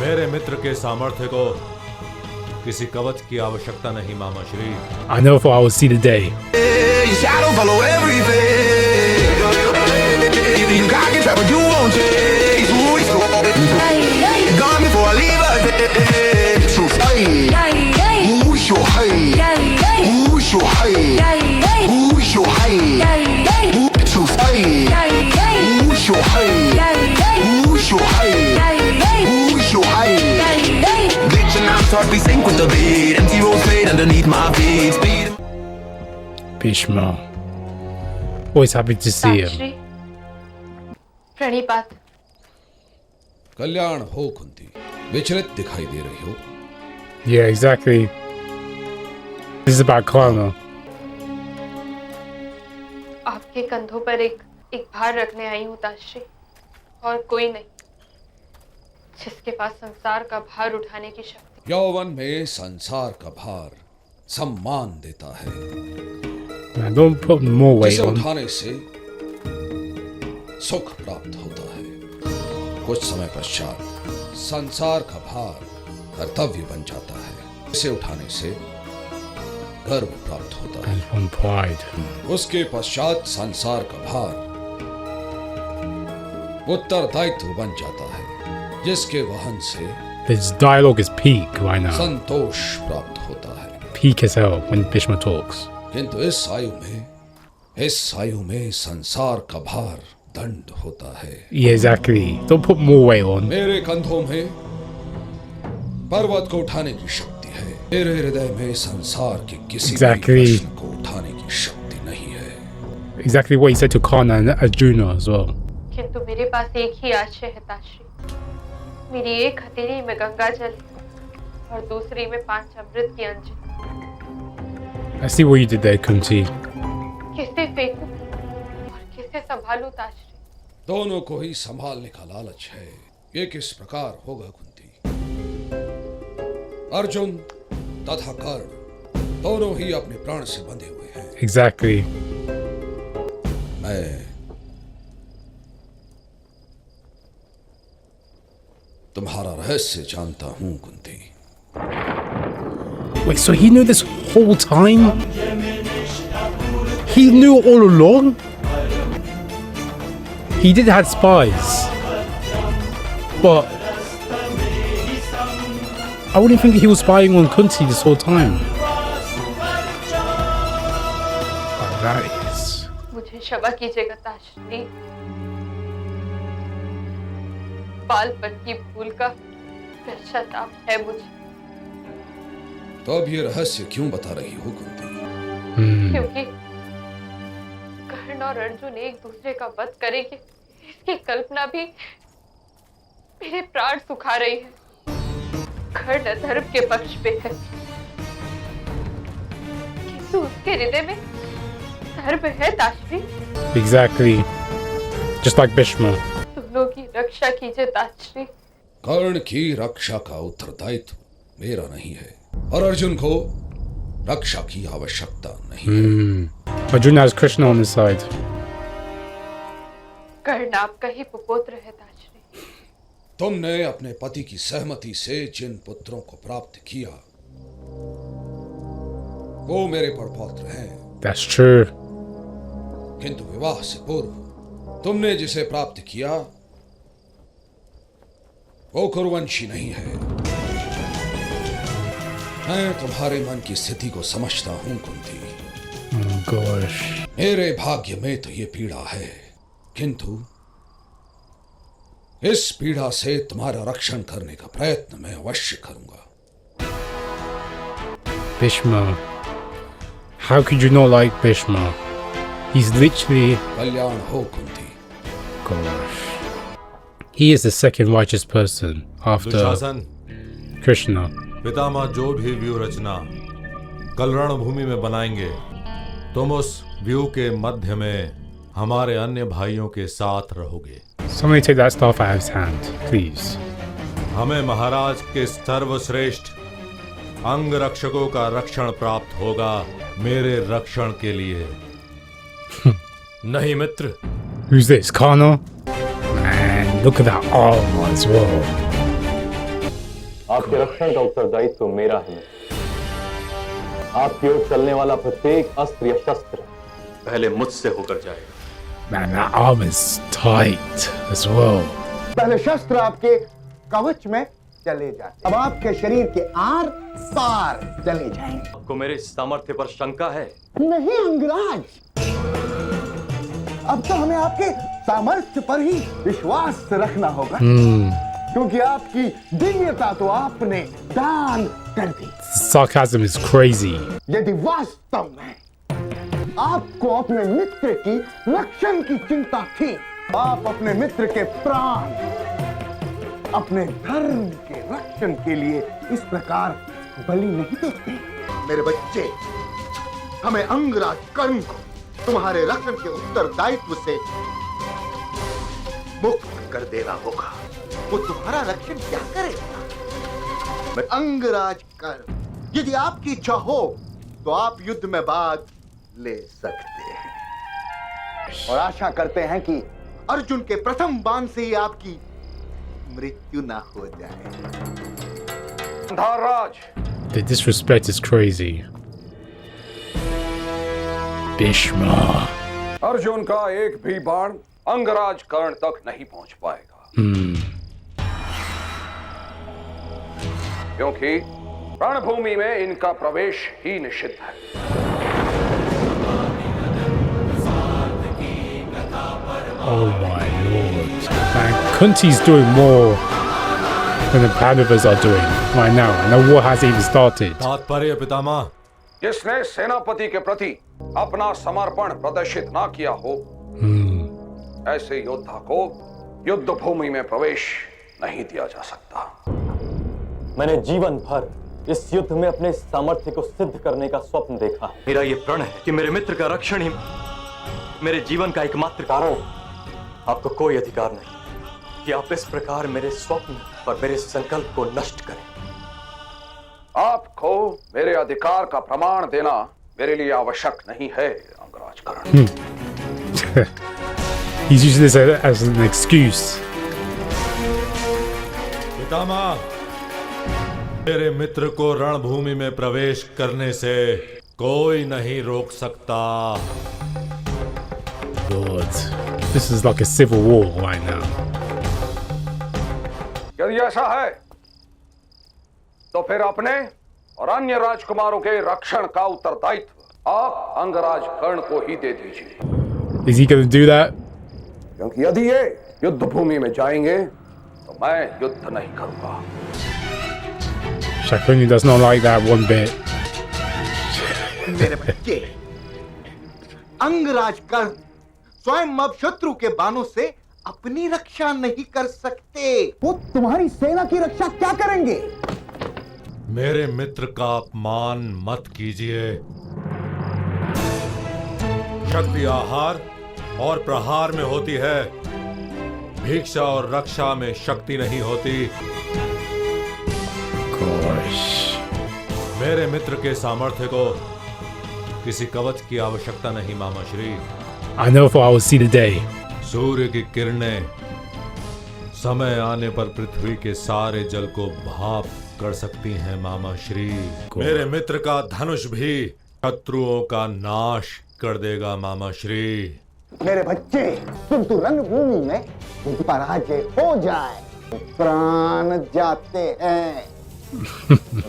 मेरे मित्र के सामर्थ्य को किसी कवच की आवश्यकता नहीं मामा Shri. I never thought I would see the day. Your shadow follow everything. You can't get trapped, but you won't chase. Ooh, it's gone before I leave us. True fight. Ooh, it's your height. Ooh, it's your height. Ooh, it's your height. Ooh, true fight. Ooh, it's your height. Ooh, it's your height. Ooh, it's your height. Glitching out, start we sync with the beat. Empty roads fade underneath my feet. Speed. Bhishma. Always happy to see him. साक्षी, प्रणिपात। कल्याण हो कुंती, विचलित दिखाई दे रही हो। Yeah, exactly. This is about Karna. आपके कंधों पर एक भार रखने आई हूँ ताश्री, और कोई नहीं जिसके पास संसार का भार उठाने की शक्ति। यौवन में संसार का भार सम्मान देता है, Man, don't put more weight जिसे on. उठाने से सुख प्राप्त होता है। कुछ समय पश्चात संसार का भार कर्तव्य बन जाता है, इसे उठाने से गर्व प्राप्त होता है। And on pride. उसके पश्चात संसार का भार उत्तरदायित्व बन जाता है, जिसके वहन से This dialogue is peak right now. संतोष प्राप्त होता है। Peak as hell when Bhishma talks. किंतु इस आयु में संसार का भार दंड होता है। Yeah, exactly. Don't put more weight on. मेरे कंधों में पर्वत को उठाने की शक्ति है, मेरे हृदय में संसार के किसी भी Exactly. प्रश्न को उठाने की शक्ति नहीं है। Exactly what he said to Karna and Arjuna as well. किंतु मेरे पास एक ही आशय है ताश्री। मेरी एक हथेली में गंगा जल और दूसरी में 5 अमृत की Anjali. I see what you did there, Kunti. किसे फेंकूं और किसे संभालूं ताश्री? दोनों को ही संभालने का लालच है। ये किस प्रकार होगा कुंती? अर्जुन तथा कर्ण दोनों ही अपने प्राण से बंधे हुए हैं। Exactly. मैं तुम्हारा रहस्य जानता हूं Kunti. Wait, so he knew this whole time? He knew all along? He did have spies. But I wouldn't think he was spying on Kunti this whole time. Oh, that is... मुझे क्षमा कीजिएगा ताश्री। बालपन की भूल का पश्चाताप है मुझे, तो अब ये रहस्य क्यों बता रही हो कुंती? क्योंकि कर्ण और अर्जुन एक दूसरे का वध करेंगे, इसकी कल्पना भी मेरे प्राण सुखा रही है। कर्ण धर्म के पक्ष पे है, किंतु उसके हृदय में धर्म है ताश्री। Exactly. Just like Bhishma. दोनों की रक्षा कीजिए ताश्री। कर्ण की रक्षा का उत्तरदायित्व मेरा नहीं है, और अर्जुन को रक्षा की आवश्यकता नहीं है। Arjuna has Krishna on his side. कर्ण आपका ही पुत्र है ताश्री। तुमने अपने पति की सहमति से जिन पुत्रों को प्राप्त किया वो मेरे परपौत्र हैं, That's true. किंतु विवाह से पूर्व तुमने जिसे प्राप्त किया वो कुरुवंशी नहीं है। मैं तुम्हारे मन की स्थिति को समझता हूं कुंती। Oh gosh. मेरे भाग्य में तो ये पीड़ा है, किंतु इस पीड़ा से तुम्हारा रक्षण करने का प्रयत्न मैं अवश्य करूंगा। Bhishma. How could you not like Bhishma? He's literally... कल्याण हो Kunti. Gosh. He is the second righteous person after Dushasan, Krishna. पितामह जो भी व्यू रचना कल रणभूमि में बनाएंगे, तुम उस व्यू के मध्य में हमारे अन्य भाइयों के साथ रहोगे। Somebody take that staff out of his hand, please. हमें महाराज के सर्वश्रेष्ठ अंग रक्षकों का रक्षण प्राप्त होगा मेरे रक्षण के लिए। नहीं मित्र, Who's this? Karna? Man, look at that armor as well. आपके रक्षण का उत्तरदायित्व तो मेरा है। आपकी ओर चलने वाला प्रत्येक अस्त्र या शस्त्र पहले मुझसे होकर जाएगा। Man, that armor's tight as well. पहले शस्त्र आपके कवच में चले जाते, अब आपके शरीर के आर पार चले जाएंगे। आपको मेरे सामर्थ्य पर शंका है? नहीं अंगराज, अब तो हमें आपके सामर्थ्य पर ही विश्वास रखना होगा, क्योंकि आपकी दिव्यता तो आपने दान कर दी। Sarcasm is crazy. यदि वास्तव में आपको अपने मित्र की रक्षण की चिंता थी, आप अपने मित्र के प्राण अपने धर्म के रक्षण के लिए इस प्रकार बलि नहीं देते। मेरे बच्चे, हमें अंगराज कर्ण को तुम्हारे रक्षण के उत्तरदायित्व से मुक्त कर देना होगा। वो तुम्हारा रक्षण क्या करेगा? मैं अंगराज कर्ण, यदि आपकी इच्छा हो तो आप युद्ध में भाग ले सकते हैं, और आशा करते हैं कि अर्जुन के प्रथम बाण से ही आपकी मृत्यु ना हो जाए। Dharmaraj, The disrespect is crazy. Bhishma. Arjun का एक भी बाण अंगराज कर्ण तक नहीं पहुंच पाएगा, क्योंकि रणभूमि में इनका प्रवेश ही निषिद्ध है। Oh my lord. Man, Kunti's doing more than the Pandavas are doing right now, and the war hasn't even started. तात्पर्य पितामह, जिसने सेनापति के प्रति अपना समर्पण प्रदर्शित ना किया हो, ऐसे योद्धा को युद्ध भूमि में प्रवेश नहीं दिया जा सकता। मैंने जीवन भर इस युद्ध में अपने सामर्थ्य को सिद्ध करने का स्वप्न देखा है। मेरा ये प्रण है कि मेरे मित्र का रक्षण ही मेरे जीवन का एकमात्र कारण। आपको कोई अधिकार नहीं कि आप इस प्रकार मेरे स्वप्न और मेरे संकल्प को नष्ट करें। आपको मेरे अधिकार का प्रमाण देना मेरे लिए आवश्यक नहीं है, Angraj Karna. He's using this as an excuse. पितामह, मेरे मित्र को रणभूमि में प्रवेश करने से कोई नहीं रोक सकता। God, this is like a civil war right now. यदि ऐसा है तो फिर अपने और अन्य राजकुमारों के रक्षण का उत्तरदायित्व आप अंगराज कर्ण को ही दे दीजिए। Is he going to do that? क्योंकि यदि ये युद्ध भूमि में जाएंगे तो मैं युद्ध नहीं करूंगा। Shakuni does not like that one bit. मेरे बच्चे, अंगराज कर्ण स्वयं अब शत्रु के बाणों से अपनी रक्षा नहीं कर सकते। वो तुम्हारी सेना की रक्षा क्या करेंगे? मेरे मित्र का अपमान मत कीजिए। शक्ति आहार और प्रहार में होती है, भिक्षा और रक्षा में शक्ति नहीं होती। Gosh. मेरे मित्र के सामर्थ्य को किसी कवच की आवश्यकता नहीं मामा Shri. I never thought I would see the day. सूर्य की किरणें समय आने पर पृथ्वी के सारे जल को भाप कर सकती हैं मामा श्री। मेरे मित्र का धनुष भी शत्रुओं का नाश कर देगा मामा श्री। मेरे बच्चे, किंतु रणभूमि में यदि पराजय हो जाए तो प्राण जाते हैं।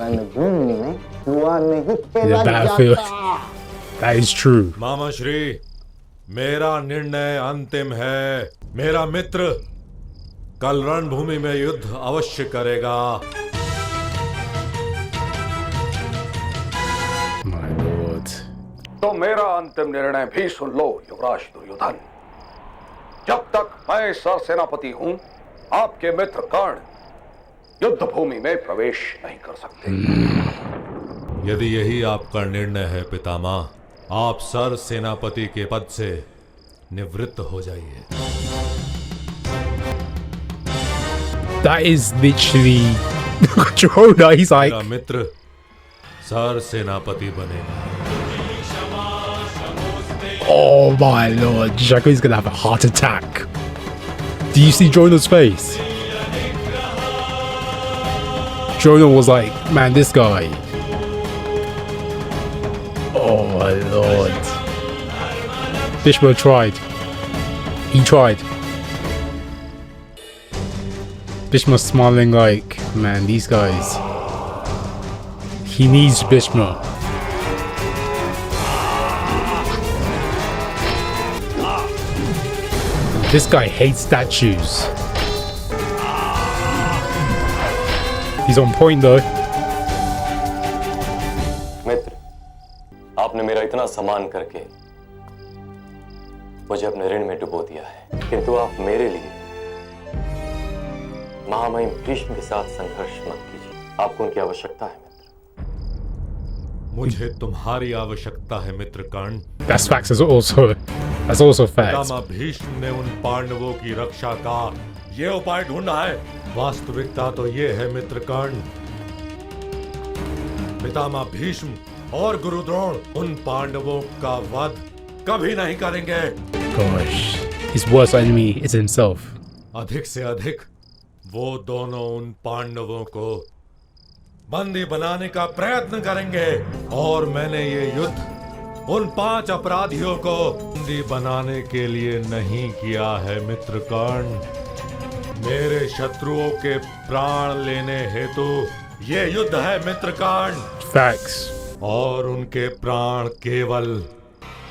रणभूमि में जुआ नहीं खेला जाता। That is true. मामा श्री, मेरा निर्णय अंतिम है। मेरा मित्र कल रणभूमि में युद्ध अवश्य करेगा। My lord. तो मेरा अंतिम निर्णय भी सुन लो युवराज दुर्योधन। जब तक मैं सर सेनापति हूं, आपके मित्र कर्ण युद्ध भूमि में प्रवेश नहीं कर सकते। यदि यही आपका निर्णय है पितामह, आप सर सेनापति के पद से निवृत्त हो जाइए। That is literally Drona. He's like, मेरा मित्र सर सेनापति बनेगा। oh my lord, Shaku's gonna have a heart attack. Do you see Drona's face? Jonah was like, man, this guy. Oh my lord. Bhishma tried. He tried. Bhishma smiling like, man, these guys. He needs Bhishma. This guy hates statues. He's on point though. मित्र, आपने मेरा इतना सम्मान करके मुझे अपने ऋण में डुबो दिया है, किंतु आप मेरे लिए महामहिम भीष्म के साथ संघर्ष मत कीजिए। आपको उनकी आवश्यकता है मित्र। मुझे तुम्हारी आवश्यकता है मित्र कर्ण। That's facts as also. That's also facts. पितामह भीष्म ने उन पांडवों की रक्षा का ये उपाय ढूंढा है। वास्तविकता तो ये है मित्र कर्ण, पितामह भीष्म और गुरु द्रोण उन पांडवों का वध कभी नहीं करेंगे। Gosh, his worst enemy is himself. अधिक से अधिक वो दोनों उन पांडवों को बंदी बनाने का प्रयत्न करेंगे और मैंने ये युद्ध उन 5 अपराधियों को बंदी बनाने के लिए नहीं किया है मित्र कर्ण। मेरे शत्रुओं के प्राण लेने हेतु ये युद्ध है मित्र कर्ण। Facts. और उनके प्राण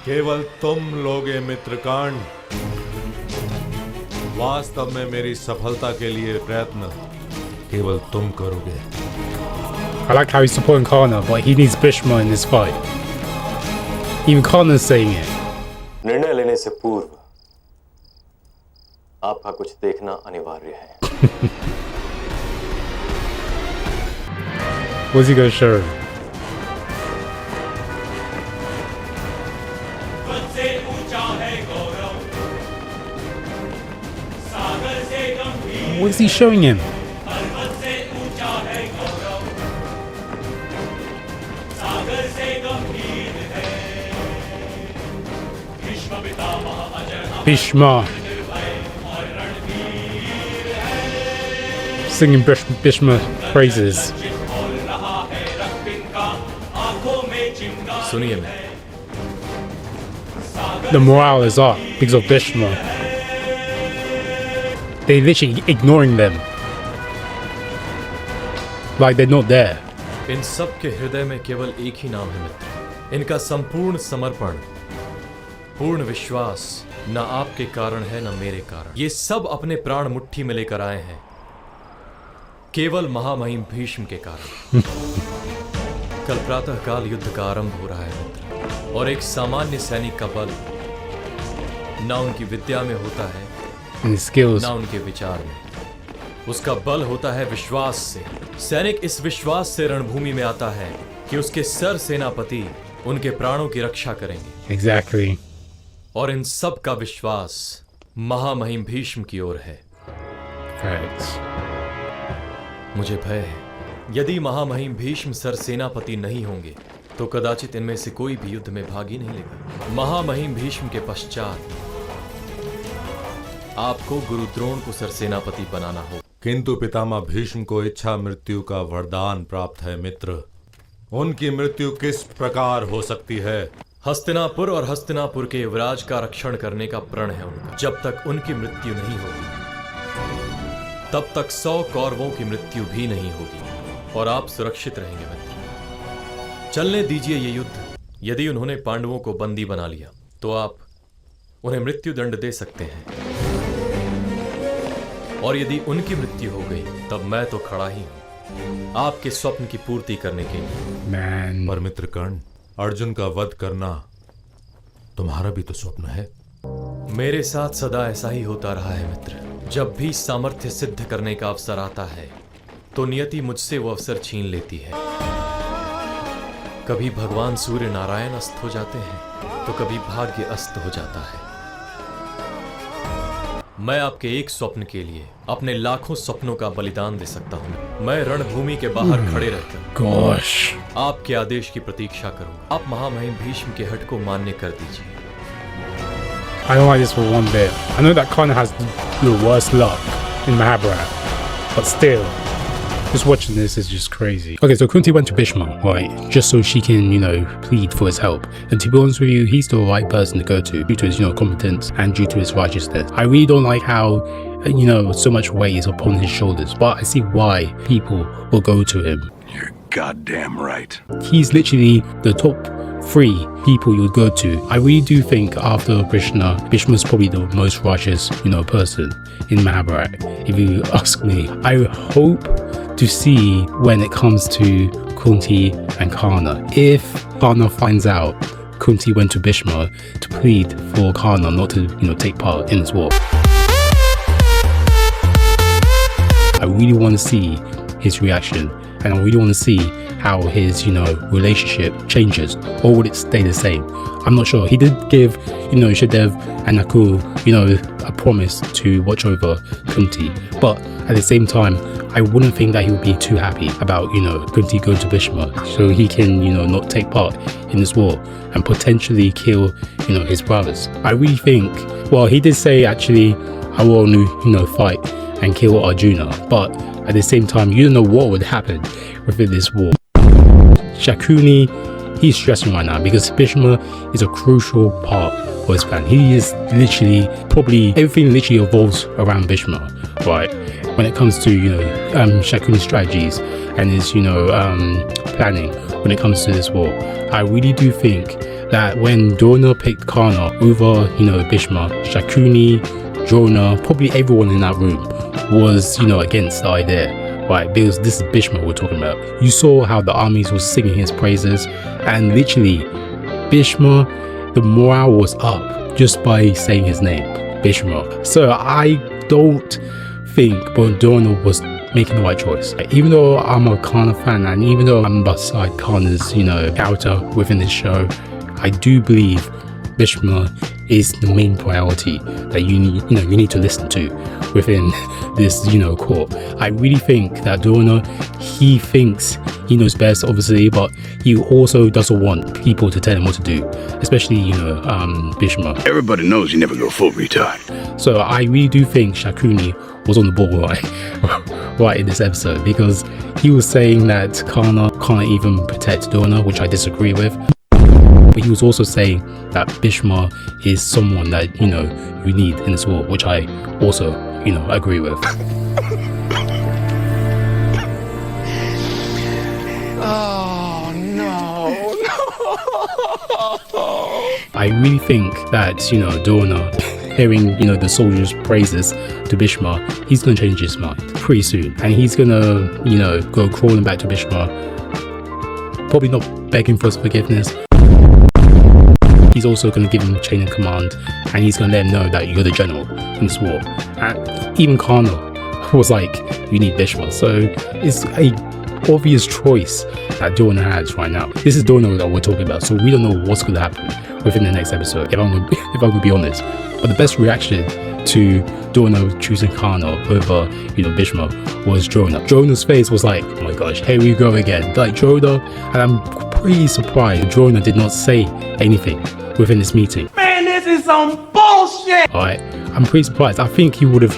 केवल तुम लोगे मित्र कर्ण। वास्तव में मेरी सफलता के लिए प्रयत्न केवल तुम करोगे। I like how he's supporting Karna, but he needs Bhishma in this fight. Even Karna's saying it. निर्णय लेने से पूर्व आपका कुछ देखना अनिवार्य है। What's he gonna show him? What is he showing him? Bhishma. Singing Bhishma praises. सुनिए मैं, The morale is up because of Bhishma. They're literally ignoring them. Like they're not there. इन सब के हृदय में केवल एक ही नाम है मित्र। इनका संपूर्ण समर्पण, पूर्ण विश्वास न आपके कारण है न मेरे कारण। ये सब अपने प्राण मुट्ठी में लेकर आए हैं केवल महामहिम भीष्म के कारण। कल प्रातः काल युद्ध का आरंभ हो रहा है मित्र, और एक सामान्य सैनिक का बल न उनकी विद्या में होता है And skills. न उनके विचार में, उसका बल होता है विश्वास से। सैनिक इस विश्वास से रणभूमि में आता है कि उसके सर सेनापति उनके प्राणों की रक्षा करेंगे। Exactly. और इन सब का विश्वास महामहिम भीष्म की ओर है। Facts. मुझे भय है यदि महामहिम भीष्म सर सेनापति नहीं होंगे तो कदाचित इनमें से कोई भी युद्ध में भाग ही नहीं लेगा। महामहिम भीष्म के पश्चात आपको गुरु द्रोण को सरसेनापति बनाना हो। किंतु पितामह भीष्म को इच्छा मृत्यु का वरदान प्राप्त है मित्र। उनकी मृत्यु किस प्रकार हो सकती है? हस्तिनापुर और हस्तिनापुर के युवराज का रक्षण करने का प्रण है उनका। जब तक उनकी मृत्यु नहीं होगी तब तक 100 कौरवों की मृत्यु भी नहीं होगी और आप सुरक्षित रहेंगे मित्र। चलने दीजिए ये युद्ध। यदि उन्होंने पांडवों को बंदी बना लिया तो आप उन्हें मृत्यु दंड दे सकते हैं, और यदि उनकी मृत्यु हो गई तब मैं तो खड़ा ही हूं आपके स्वप्न की पूर्ति करने के लिए। Man. पर मित्र कर्ण, अर्जुन का वध करना तुम्हारा भी तो स्वप्न है। मेरे साथ सदा ऐसा ही होता रहा है मित्र। जब भी सामर्थ्य सिद्ध करने का अवसर आता है तो नियति मुझसे वो अवसर छीन लेती है। कभी भगवान सूर्य नारायण अस्त हो जाते हैं तो कभी भाग्य अस्त हो जाता है। मैं आपके एक स्वप्न के लिए अपने लाखों स्वप्नों का बलिदान दे सकता हूं। मैं रणभूमि के बाहर खड़े रहकर Gosh. आपके आदेश की प्रतीक्षा करूंगा। आप महामहिम भीष्म के हट को मान्य कर दीजिए। I don't like this for one bit. I know that Karna has the worst luck in Mahabharata, but still, Just watching this is just crazy. Okay, so Kunti went to Bhishma, right, just so she can, plead for his help. And to be honest with you, he's the right person to go to due to his, competence and due to his righteousness. I really don't like how, so much weight is upon his shoulders, but I see why people will go to him. You're goddamn right. He's literally the top 3 people you would go to. I really do think after Krishna, Bhishma's probably the most righteous, person in Mahabharata, if you ask me. I hope to see when it comes to Kunti and Karna. If Karna finds out Kunti went to Bhishma to plead for Karna not to, take part in this war. I really want to see his reaction, and I really want to see how his, relationship changes, or would it stay the same? I'm not sure. He did give, Shadev and Nakul, a promise to watch over Kunti, but at the same time, I wouldn't think that he would be too happy about, Kunti going to Bhishma, so he can, not take part in this war and potentially kill, his brothers. I really think, well, he did say actually, I want to, fight and kill Arjuna, but at the same time, you don't know what would happen within this war. Shakuni, he's stressing right now because Bhishma is a crucial part of his plan. He is literally, probably everything literally evolves around Bhishma, right? When it comes to, Shakuni's strategies and his, planning when it comes to this war. I really do think that when Drona picked Karna over, Bhishma, Shakuni, Drona, probably everyone in that room was, against the idea, right? Because this is Bhishma we're talking about. You saw how the armies were singing his praises, and literally, Bhishma, the morale was up just by saying his name, Bhishma. So I don't think Drona was making the right choice. Even though I'm a Karna fan, and even though I'm beside Karna's, character within this show, I do believe Bhishma is the main priority that you need to listen to within this, court. I really think that Drona, he thinks he knows best, obviously, but he also doesn't want people to tell him what to do, especially, Bhishma. Everybody knows you never go full retard. So I really do think Shakuni was on the ball right in this episode, because he was saying that Karna can't even protect Drona, which I disagree with. But he was also saying that Bhishma is someone that, you need in this war, which I also, agree with. Oh, no. I really think that, Drona, hearing, the soldiers' praises to Bhishma, he's going to change his mind pretty soon. And he's going to, go crawling back to Bhishma, probably not begging for his forgiveness. He's also going to give him a chain of command, and he's going to let him know that you're the general in this war. And even Karna was like, you need Bhishma. So it's a obvious choice that Drona has right now. This is Drona that we're talking about, so we don't know what's going to happen within the next episode, if I'm going to be honest. But the best reaction to Drona choosing Karna over, Bhishma was Drona. Drona's face was like, oh my gosh, here we go again. Like Drona, and I'm pretty surprised Drona did not say anything within this meeting. Man, this is some bullshit! Alright, I'm pretty surprised. I think he would have,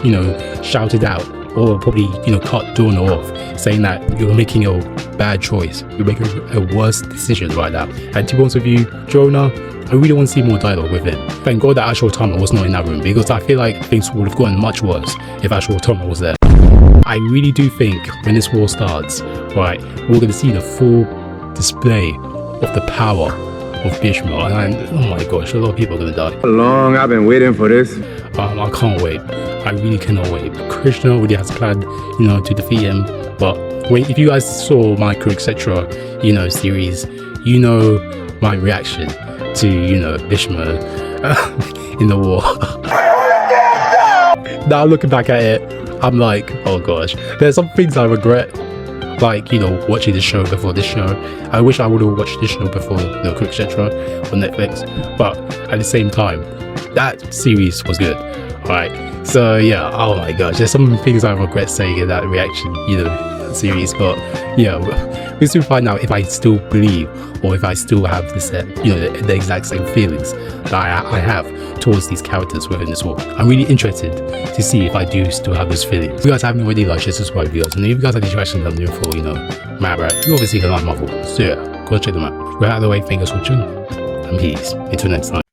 shouted out or probably, cut Drona off, saying that you're making a bad choice. You're making a worse decision right now. And to be honest with you, Drona, I really want to see more dialogue with him. Thank God that Ashwatthama was not in that room, because I feel like things would have gotten much worse if Ashwatthama was there. I really do think when this war starts, right, we're going to see the full display of the power of Bhishma, and oh my gosh, a lot of people are going to die. How long I've been waiting for this? I can't wait. I really cannot wait. Krishna already has planned, to defeat him, but if you guys saw my Crew Etc., series, my reaction to, Bhishma in the war. Now looking back at it, I'm like, oh gosh, there's some things I regret, like, watching this show before this show. I wish I would have watched this show before, Crew Etc. on Netflix, but at the same time, that series was good. Alright, so yeah, oh my gosh, there's some things I regret saying in that reaction, series, but yeah, We'll soon find out if I still believe or if I still have this, the exact same feelings that I have towards these characters within this world. I'm really interested to see if I do still have those feelings. If you guys haven't already, like, share, subscribe videos, and if you guys have any questions I'm doing for, Marvel, you obviously can like Marvel. So yeah, go check them out. We're out of the way. Thank you for watching, and peace. Until next time.